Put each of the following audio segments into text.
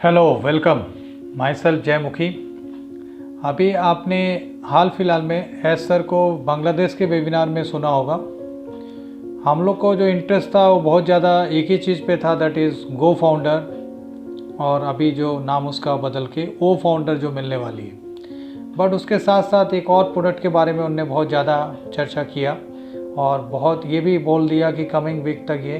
Hello welcome my self जय मुखी। अभी आपने हाल फिलहाल में एस सर को बांग्लादेश के वेबिनार में सुना होगा। हम लोग को जो इंटरेस्ट था वो बहुत ज़्यादा एक ही चीज़ पे था, दैट इज़ गो फाउंडर, और अभी जो नाम उसका बदल के ओ फाउंडर जो मिलने वाली है। बट उसके साथ साथ एक और प्रोडक्ट के बारे में उन्होंने बहुत ज़्यादा चर्चा किया और बहुत ये भी बोल दिया कि कमिंग वीक तक ये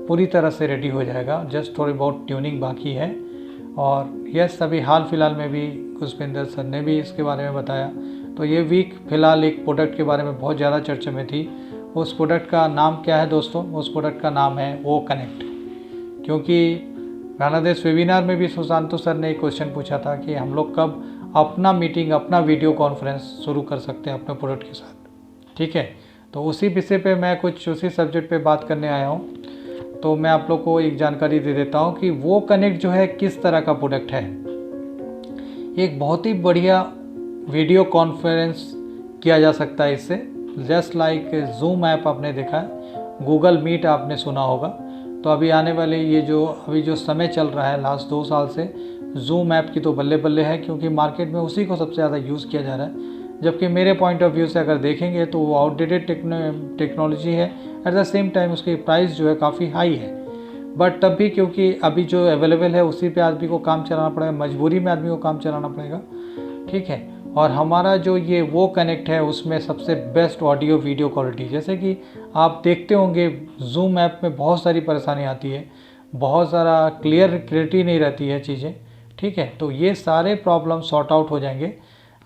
पूरी तरह से रेडी हो जाएगा, जस्ट थोड़ी बहुत ट्यूनिंग बाकी है। और यस, अभी हाल फिलहाल में भी खुशविंदर सर ने भी इसके बारे में बताया। तो ये वीक फ़िलहाल एक प्रोडक्ट के बारे में बहुत ज़्यादा चर्चा में थी। उस प्रोडक्ट का नाम क्या है दोस्तों? उस प्रोडक्ट का नाम है वो कनेक्ट। क्योंकि बांग्लादेश वेबिनार में भी सुशांतु सर ने एक क्वेश्चन पूछा था कि हम लोग कब अपना मीटिंग, अपना वीडियो कॉन्फ्रेंस शुरू कर सकते हैं अपने प्रोडक्ट के साथ। ठीक है, तो उसी विषय पे मैं कुछ उसी सब्जेक्ट पे बात करने आया हूँ। तो मैं आप लोग को एक जानकारी दे देता हूँ कि वो कनेक्ट जो है किस तरह का प्रोडक्ट है। एक बहुत ही बढ़िया वीडियो कॉन्फ्रेंस किया जा सकता है इससे, जस्ट लाइक जूम ऐप आपने देखा है, गूगल मीट आपने सुना होगा। तो अभी आने वाले ये जो समय चल रहा है लास्ट 2 साल से, जूम ऐप की तो बल्ले बल्ले है, क्योंकि मार्केट में उसी को सबसे ज़्यादा यूज़ किया जा रहा है। जबकि मेरे पॉइंट ऑफ व्यू से अगर देखेंगे तो वो आउटडेटेड टेक्नोलॉजी है, एट द सेम टाइम उसकी प्राइस जो है काफ़ी हाई है। बट तब भी क्योंकि अभी जो अवेलेबल है उसी पे आदमी को काम चलाना पड़ेगा, मजबूरी में आदमी को काम चलाना पड़ेगा। ठीक है, और हमारा जो ये वो कनेक्ट है उसमें सबसे बेस्ट ऑडियो वीडियो क्वालिटी, जैसे कि आप देखते होंगे जूम ऐप में बहुत सारी परेशानी आती है, बहुत सारा क्लियरिटी नहीं रहती है चीज़ें। ठीक है, तो ये सारे प्रॉब्लम सॉर्ट आउट हो जाएंगे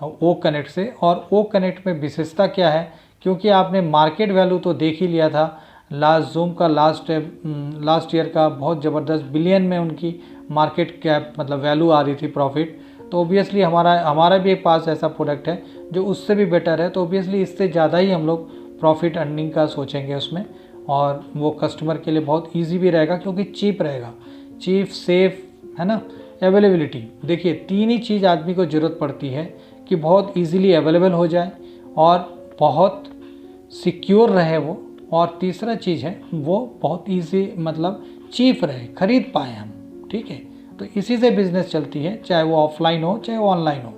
ओ कनेक्ट से। और ओ कनेक्ट में विशेषता क्या है, क्योंकि आपने मार्केट वैल्यू तो देख ही लिया था, लास्ट जूम का लास्ट ईयर का बहुत ज़बरदस्त बिलियन में उनकी मार्केट कैप मतलब वैल्यू आ रही थी, प्रॉफिट। तो ओबियसली हमारा भी एक पास ऐसा प्रोडक्ट है जो उससे भी बेटर है, तो ओबियसली इससे ज़्यादा ही हम लोग प्रॉफिट अर्निंग का सोचेंगे उसमें। और वो कस्टमर के लिए बहुत ईजी भी रहेगा क्योंकि चीप रहेगा, चीप सेफ है ना। अवेलेबिलिटी देखिए, 3 ही चीज़ आदमी को ज़रूरत पड़ती है कि बहुत ईजीली अवेलेबल हो जाए और बहुत सिक्योर रहे वो, और तीसरा चीज़ है वो बहुत ईजी मतलब चीप रहे, खरीद पाए हम। ठीक है, तो इसी से बिज़नेस चलती है, चाहे वो ऑफलाइन हो चाहे वो ऑनलाइन हो।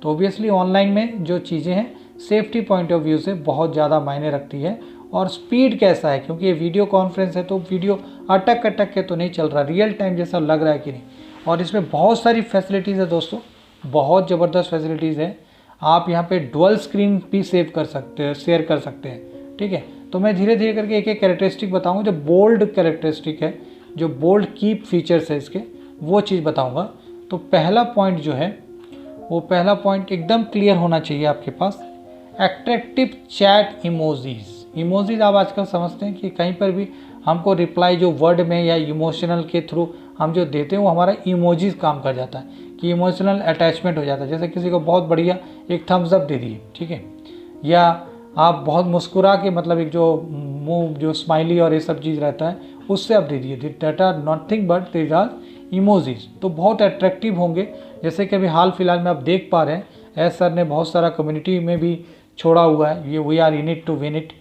तो ओबियसली ऑनलाइन में जो चीज़ें हैं सेफ्टी पॉइंट ऑफ व्यू से बहुत ज़्यादा मायने रखती है। और स्पीड कैसा है, क्योंकि ये वीडियो कॉन्फ्रेंस है तो वीडियो अटक अटक के तो नहीं चल रहा, रियल टाइम जैसा लग रहा है कि नहीं। और इसमें बहुत सारी फैसिलिटीज़ है दोस्तों, बहुत ज़बरदस्त फैसिलिटीज़ है। आप यहाँ पे डुअल स्क्रीन भी शेयर कर सकते हैं। ठीक है, तो मैं धीरे धीरे करके एक एक कैरेक्टरिस्टिक बताऊँगा। जो बोल्ड कैरेक्टरिस्टिक है, जो बोल्ड की फीचर्स है इसके, वो चीज़ बताऊँगा। तो पहला पॉइंट जो है वो पहला पॉइंट एकदम क्लियर होना चाहिए आपके पास, एट्रैक्टिव चैट इमोजीज आप आजकल समझते हैं कि कहीं पर भी हमको रिप्लाई जो वर्ड में या इमोशनल के थ्रू हम जो देते हैं वो हमारा इमोजीज काम कर जाता है, कि इमोशनल अटैचमेंट हो जाता है। जैसे किसी को बहुत बढ़िया एक थम्स अप दे दिए, ठीक है, या आप बहुत मुस्कुरा के मतलब एक जो मुंह जो स्माइली और ये सब चीज़ रहता है उससे आप दे दिए, that are nothing but these are emojis. तो बहुत अट्रैक्टिव होंगे। जैसे कि अभी हाल फिलहाल में आप देख पा रहे हैं, एस सर ने बहुत सारा कम्युनिटी में भी छोड़ा हुआ है, ये we are in it to win it,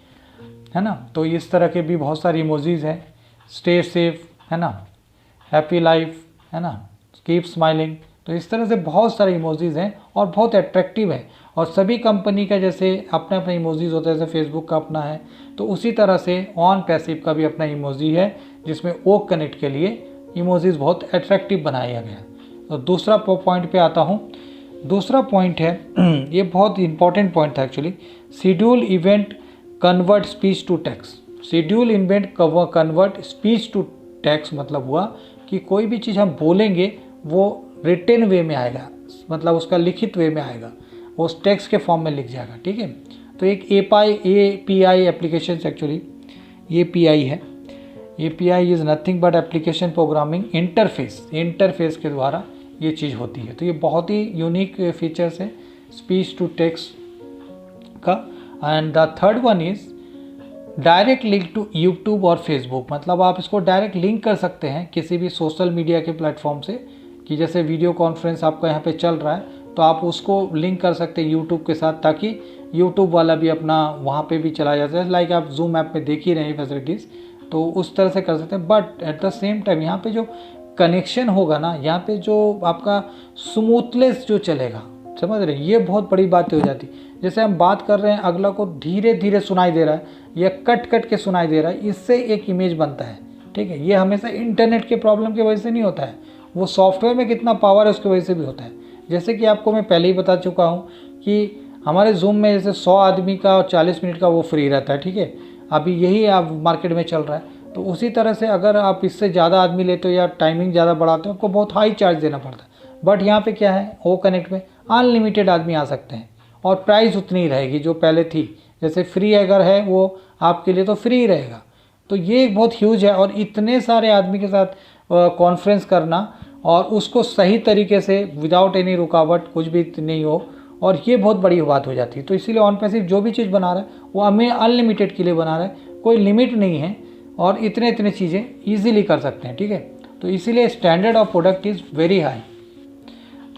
है ना। तो इस तरह के भी बहुत सारी इमोजीज हैं, स्टे सेफ है ना, हैप्पी लाइफ है ना, कीप स्माइलिंग। तो इस तरह से बहुत सारे इमोजीज हैं और बहुत अट्रैक्टिव है। और सभी कंपनी का जैसे अपने अपने इमोजीज होता है, जैसे फेसबुक का अपना है, तो उसी तरह से ऑन पैसिव का भी अपना इमोजी है, जिसमें ओ कनेक्ट के लिए इमोजीज बहुत अट्रैक्टिव बनाया गया। तो दूसरा पॉइंट पे आता हूँ। दूसरा पॉइंट है ये बहुत इंपॉर्टेंट पॉइंट था actually, schedule event convert speech to text. Schedule event convert speech to text मतलब हुआ कि कोई भी चीज़ हम बोलेंगे वो रिटन वे में आएगा, मतलब उसका लिखित वे में आएगा, वो उस टेक्स्ट के फॉर्म में लिख जाएगा। ठीक है, तो एक API एप्लीकेशन एक्चुअली API है। API is nothing but application programming interface के द्वारा ये चीज़ होती है। तो ये बहुत ही यूनिक फीचर्स है स्पीच टू टेक्स्ट का। And the third one is direct link to YouTube और फेसबुक, मतलब आप इसको डायरेक्ट लिंक कर सकते हैं किसी भी सोशल मीडिया के प्लेटफॉर्म से, कि जैसे वीडियो कॉन्फ्रेंस आपका यहाँ पे चल रहा है तो आप उसको लिंक कर सकते हैं यूट्यूब के साथ, ताकि यूट्यूब वाला भी अपना वहाँ पे भी चला जाता है। लाइक आप जूम ऐप में देख ही रहे हैं फैसिलिटीज़, तो उस तरह से कर सकते हैं। But at the same time यहाँ पे जो कनेक्शन होगा ना, यहाँ पे जो आपका स्मूथनेस जो चलेगा, समझ रहे हैं, ये बहुत बड़ी बात हो जाती है। जैसे हम बात कर रहे हैं, अगला को धीरे धीरे सुनाई दे रहा है या कट कट के सुनाई दे रहा है, इससे एक इमेज बनता है, ठीक है। ये हमेशा इंटरनेट के प्रॉब्लम की वजह से नहीं होता है, वो सॉफ्टवेयर में कितना पावर है उसकी वजह से भी होता है। जैसे कि आपको मैं पहले ही बता चुका हूँ कि हमारे जूम में जैसे 100 आदमी का और 40 मिनट का वो फ्री रहता है, ठीक है। अभी यही आप मार्केट में चल रहा है। तो उसी तरह से अगर आप इससे ज़्यादा आदमी लेते हो या टाइमिंग ज़्यादा बढ़ाते हो, आपको बहुत हाई चार्ज देना पड़ता है। बट यहाँ पे क्या है, ओ कनेक्ट में अनलिमिटेड आदमी आ सकते हैं और प्राइस उतनी ही रहेगी जो पहले थी। जैसे फ्री अगर है वो आपके लिए तो फ्री ही रहेगा। तो ये एक बहुत ह्यूज है, और इतने सारे आदमी के साथ कॉन्फ्रेंस करना और उसको सही तरीके से विदाउट एनी रुकावट कुछ भी नहीं हो, और ये बहुत बड़ी बात हो जाती है। तो इसीलिए ऑन पैसिव जो भी चीज़ बना रहा है वो हमें अनलिमिटेड के लिए बना रहा है, कोई लिमिट नहीं है, और इतने इतने चीज़ें ईजिली कर सकते हैं, ठीक है। तो इसीलिए standard of product is very high.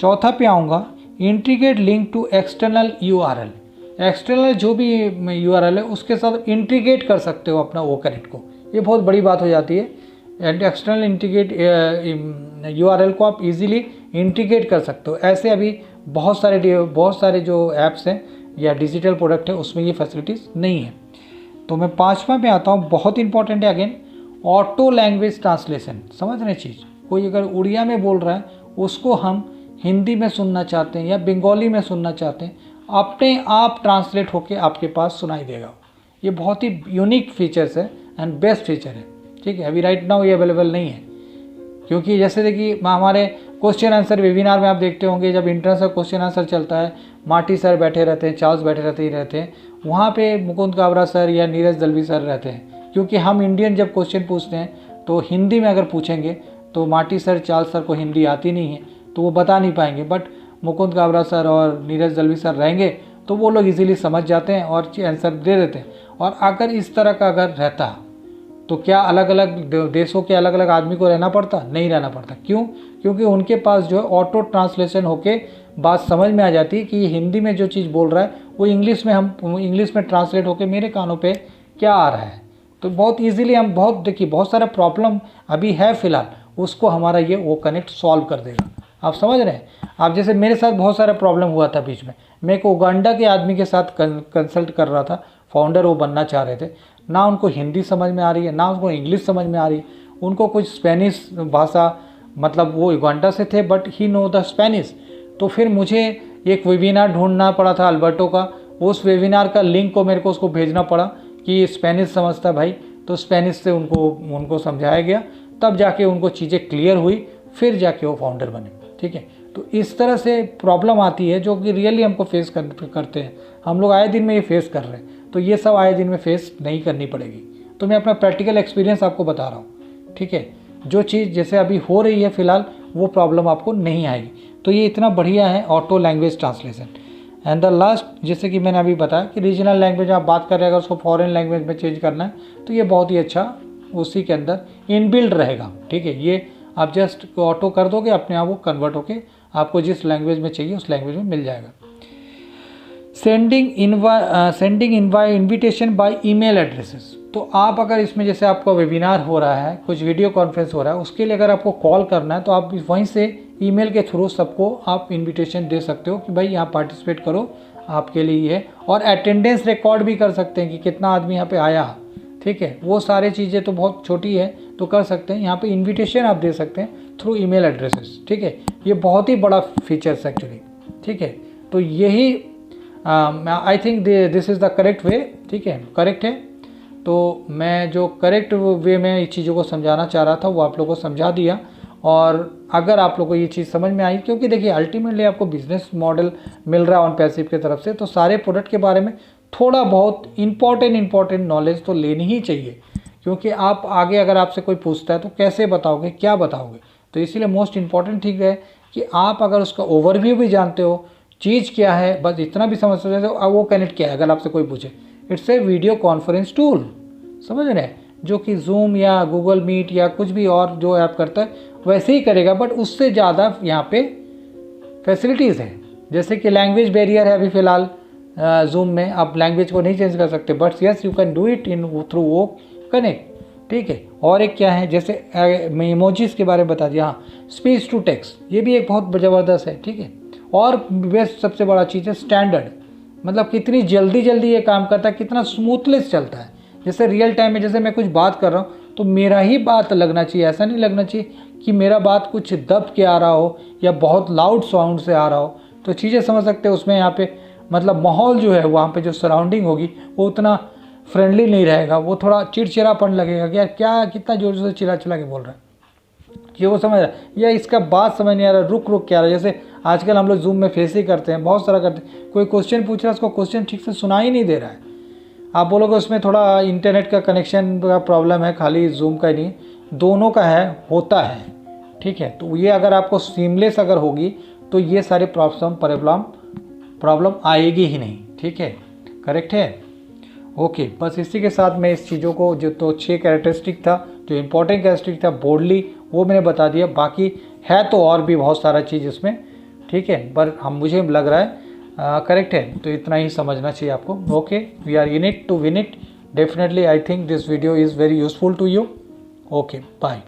चौथा पे आऊँगा, integrate link to external URL. External जो भी यूआरएल है उसके साथ इंटीग्रेट कर सकते हो अपना ओ कनेक्ट को, ये बहुत बड़ी बात हो जाती है। एंड एक्सटर्नल इंटीग्रेट यूआरएल को आप इजीली इंटीग्रेट कर सकते हो। ऐसे अभी बहुत सारे जो ऐप्स हैं या डिजिटल प्रोडक्ट है उसमें ये फैसिलिटीज़ नहीं है। तो मैं 5वां पे आता हूँ, बहुत इंपॉर्टेंट है अगेन, ऑटो लैंग्वेज ट्रांसलेशन। समझ रहे चीज़, कोई अगर उड़िया में बोल रहा है उसको हम हिंदी में सुनना चाहते हैं या बंगाली में सुनना चाहते हैं, अपने आप ट्रांसलेट होके आपके पास सुनाई देगा। ये बहुत ही यूनिक फीचर्स है एंड बेस्ट फीचर है, ठीक है। अभी राइट नाउ ये अवेलेबल नहीं है, क्योंकि जैसे देखिए हमारे क्वेश्चन आंसर वेबिनार में आप देखते होंगे, जब इंटरनेशनल क्वेश्चन आंसर चलता है, माटी सर बैठे रहते हैं, चार्ल्स बैठे रहते हैं, वहाँ पे मुकुंद काबरा सर या नीरज दलवी सर रहते हैं। क्योंकि हम इंडियन जब क्वेश्चन पूछते हैं तो हिंदी में अगर पूछेंगे तो माटी सर, चार्ल्स सर को हिंदी आती नहीं है तो वो बता नहीं पाएंगे, बट मुकुंद काबरा सर और नीरज दलवी सर रहेंगे तो वो लोग इजीली समझ जाते हैं और आंसर दे देते हैं। और अगर इस तरह का अगर रहता तो क्या अलग अलग देशों के अलग अलग आदमी को रहना पड़ता? नहीं रहना पड़ता। क्यों? क्योंकि उनके पास जो है ऑटो ट्रांसलेशन होके बात समझ में आ जाती है कि हिंदी में जो चीज़ बोल रहा है वो इंग्लिश में ट्रांसलेट होके मेरे कानों पे क्या आ रहा है। तो बहुत इजीली हम बहुत सारा प्रॉब्लम अभी है फ़िलहाल, उसको हमारा ये वो कनेक्ट सॉल्व कर देगा। आप समझ रहे हैं? आप जैसे मेरे साथ बहुत सारा प्रॉब्लम हुआ था बीच में, मैं एक उगांडा के आदमी के साथ कंसल्ट कर रहा था, फाउंडर वो बनना चाह रहे थे, ना उनको हिंदी समझ में आ रही है ना उनको इंग्लिश समझ में आ रही है, उनको कुछ स्पेनिश भाषा, मतलब वो उगांडा से थे but he know the Spanish. तो फिर मुझे एक वेबिनार ढूंढना पड़ा था अल्बर्टो का, उस वेबिनार का लिंक को मेरे को उसको भेजना पड़ा कि स्पेनिश समझता भाई, तो स्पेनिश से उनको समझाया गया, तब जाके उनको चीज़ें क्लियर हुई, फिर जाके वो फाउंडर बने। ठीक है, तो इस तरह से प्रॉब्लम आती है जो कि रियली हमको फेस करते हैं, हम लोग आए दिन में ये फेस कर रहे हैं, तो ये सब आए दिन में फेस नहीं करनी पड़ेगी। तो मैं अपना प्रैक्टिकल एक्सपीरियंस आपको बता रहा हूँ, ठीक है। जो चीज़ जैसे अभी हो रही है फ़िलहाल वो प्रॉब्लम आपको नहीं आएगी। तो ये इतना बढ़िया है auto language translation. And the last, जैसे कि मैंने अभी बताया कि रीजनल लैंग्वेज आप बात कर रहे हैं, अगर उसको फॉरेन लैंग्वेज में चेंज करना है तो ये बहुत ही अच्छा उसी के अंदर इनबिल्ड रहेगा। ठीक है, ये आप जस्ट ऑटो कर दोगे, अपने आप वो कन्वर्ट होके आपको जिस लैंग्वेज में चाहिए उस लैंग्वेज में मिल जाएगा। Sending invitation by email addresses. तो आप अगर इसमें जैसे आपका वेबिनार हो रहा है, कुछ वीडियो कॉन्फ्रेंस हो रहा है, उसके लिए अगर आपको कॉल करना है तो आप वहीं से ईमेल के थ्रू सबको आप इन्विटेशन दे सकते हो कि भाई यहाँ पार्टिसिपेट करो, आपके लिए है। और अटेंडेंस रिकॉर्ड भी कर सकते हैं कि कितना आदमी यहाँ पे आया। ठीक है, वो सारी चीज़ें तो बहुत छोटी है तो कर सकते हैं। यहाँ पे इन्विटेशन आप दे सकते हैं थ्रू ईमेल एड्रेसेस। ठीक है, ये बहुत ही बड़ा फीचर्स एक्चुअली। ठीक है, तो यही आई think this is the correct way. ठीक है, करेक्ट है। तो मैं जो करेक्ट वे में इस चीज़ों को समझाना चाह रहा था वो आप लोगों को समझा दिया। और अगर आप लोगों को ये चीज़ समझ में आई, क्योंकि देखिए अल्टीमेटली आपको बिजनेस मॉडल मिल रहा है ऑन पैसिव की तरफ से, तो सारे प्रोडक्ट के बारे में थोड़ा बहुत इंपॉर्टेंट नॉलेज तो लेनी ही चाहिए। क्योंकि आप आगे अगर आपसे कोई पूछता है तो कैसे बताओगे, क्या बताओगे। तो इसीलिए मोस्ट इम्पॉर्टेंट ठीक है कि आप अगर उसका ओवरव्यू भी जानते हो, चीज़ क्या है, बस इतना भी समझ सकते हो अब वो कनेक्ट क्या है। अगर आपसे कोई पूछे, it's a video conference tool, समझ रहे हैं, जो कि जूम या गूगल मीट या कुछ भी और जो ऐप करता है वैसे ही करेगा, बट उससे ज़्यादा यहाँ पे फैसिलिटीज़ है। जैसे कि लैंग्वेज बैरियर है अभी फ़िलहाल जूम में, आप लैंग्वेज को नहीं चेंज कर सकते, but yes you can do it in through वो कनेक्ट। ठीक है। और एक क्या है, जैसे मैं इमोजीज के बारे में बता दिया, हाँ स्पीच टू टेक्स्ट ये भी एक बहुत ज़बरदस्त है, ठीक है। और बेस्ट सबसे बड़ा चीज़ है स्टैंडर्ड, मतलब कितनी जल्दी ये काम करता है, कितना स्मूथलेस चलता है। जैसे रियल टाइम में जैसे मैं कुछ बात कर रहा हूँ तो मेरा ही बात लगना चाहिए, ऐसा नहीं लगना चाहिए कि मेरा बात कुछ दब के आ रहा हो या बहुत लाउड साउंड से आ रहा हो। तो चीज़ें समझ सकते हैं उसमें। यहाँ पे मतलब माहौल जो है वहाँ पे जो सराउंडिंग होगी वो उतना फ्रेंडली नहीं रहेगा, वो थोड़ा चिड़चिड़ापन लगेगा कि यार क्या कितना जोर से चिल्ला के बोल रहा है, कि वो समझ रहा है या इसका बात समझ नहीं आ रहा, रुक के आ रहा है। जैसे आजकल हम लोग जूम में फेस ही करते हैं, बहुत सारा करते हैं, कोई क्वेश्चन पूछ रहा है उसको क्वेश्चन ठीक से सुना ही नहीं दे रहा है। आप बोलोगे उसमें थोड़ा इंटरनेट का कनेक्शन का प्रॉब्लम है, खाली जूम का ही नहीं, दोनों का है, होता है, ठीक है। तो ये अगर आपको सीमलेस अगर होगी तो ये सारे प्रॉब्लम आएगी ही नहीं, ठीक है, करेक्ट है। ओके, बस इसी के साथ मैं इस चीज़ों को जो तो 6 कैरेक्टरिस्टिक था, जो इम्पोर्टेंट कैरेक्टरिस्टिक था बोल्डली, वो मैंने बता दिया। बाकी है तो और भी बहुत सारा चीज़ इसमें, ठीक है, पर मुझे लग रहा है करेक्ट है, तो इतना ही समझना चाहिए आपको। Okay, we are in it to win it, definitely I think this video is very useful to you. Okay, bye.